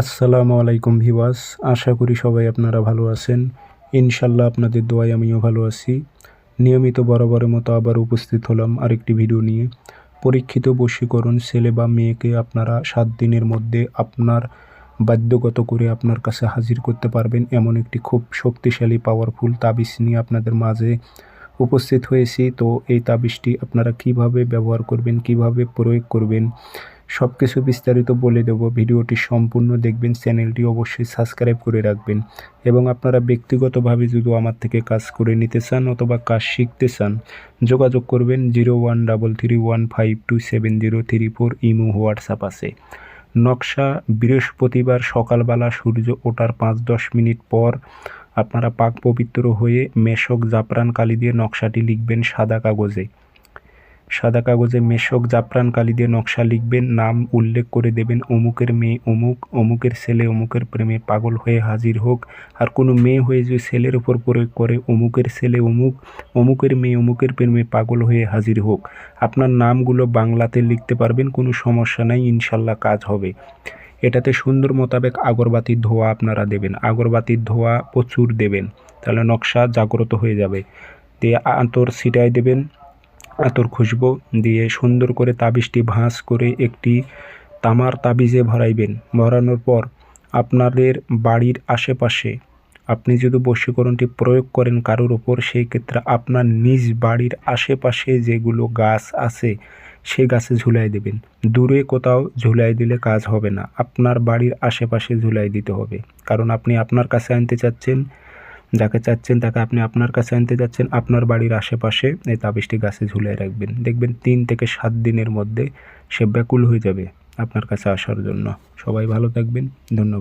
আসসালামু আলাইকুম ভিউয়ার্স, আশা করি সবাই আপনারা ভালো আছেন। ইনশাল্লাহ আপনাদের দোয়ায় আমিও ভালো আছি। নিয়মিত বরাবরের মতো আবার উপস্থিত হলাম আরেকটি ভিডিও নিয়ে। পরীক্ষিত বশীকরণ ছেলে বা মেয়েকে আপনারা 7 দিনের মধ্যে আপনার বাধ্যগত করে আপনার কাছে হাজির করতে পারবেন এমন একটি খুব শক্তিশালী পাওয়ারফুল তাবিজ নিয়ে আপনাদের মাঝে উপস্থিত হয়েছি। তো এই তাবিজটি আপনারা কিভাবে ব্যবহার করবেন, কিভাবে প্রয়োগ করবেন, সব কিছু বিস্তারিত বলে দেব। ভিডিওটি সম্পূর্ণ দেখবেন, চ্যানেলটি অবশ্যই সাবস্ক্রাইব করে রাখবেন এবং আপনারা ব্যক্তিগতভাবে যদি আমার থেকে কাজ করে নিতে চান অথবা কাজ শিখতে চান, যোগাযোগ করবেন 0133152703 ইমো হোয়াটসঅ্যাপ আছে। নকশা বৃহস্পতিবার সকালবেলা সূর্য ওঠার 5-10 মিনিট পর আপনারা পাক পবিত্র হয়ে মেশক জাফরান কালি দিয়ে নকশাটি লিখবেন সাদা কাগজে মেশক জাফরান কালি দিয়ে নকশা লিখবেন। নাম উল্লেখ করে দেবেন, অমুকের মেয়ে অমুক, অমুকের ছেলে অমুকের প্রেমে পাগল হয়ে হাজির হোক। আর কোনো মেয়ে হয়ে যদি ছেলের উপর প্রয়োগ করে, অমুকের ছেলে অমুক, অমুকের মেয়ে অমুকের প্রেমে পাগল হয়ে হাজির হোক। আপনার নামগুলো বাংলাতে লিখতে পারবেন, কোনো সমস্যা নাই, ইনশাল্লাহ কাজ হবে। এটাতে সুন্দর মোতাবেক আগরবাতির ধোঁয়া আপনারা দেবেন, আগরবাতির ধোঁয়া প্রচুর দেবেন, তাহলে নকশা জাগ্রত হয়ে যাবে। দিয়ে আতর ছিটাই দেবেন, আতর খুশবু দিয়ে সুন্দর করে তাবিজটি ভাঁজ করে একটি তামার তাবিজে ভরাইবেন। ভরানোর পর আপনাদের বাড়ির আশেপাশে আপনি যদি বশীকরণটি প্রয়োগ করেন কারোর ওপর, সেই ক্ষেত্রে আপনার নিজ বাড়ির আশেপাশে যেগুলো গাছ আছে সেই গাছে ঝুলাই দেবেন। দূরে কোথাও ঝুলাই দিলে কাজ হবে না, আপনার বাড়ির আশেপাশে ঝুলাই দিতে হবে। কারণ আপনি আপনার কাছে আনতে চাচ্ছেন, যাকে চাচ্ছেন তাকে আপনি আপনার কাছে আনতে যাচ্ছেন, আপনার বাড়ির আশেপাশে এই তাবিজটি গাছে ঝুলিয়ে রাখবেন। দেখবেন 3 থেকে 7 দিনের মধ্যে সে ব্যাকুল হয়ে যাবে আপনার কাছে আসার জন্য। সবাই ভালো থাকবেন, ধন্যবাদ।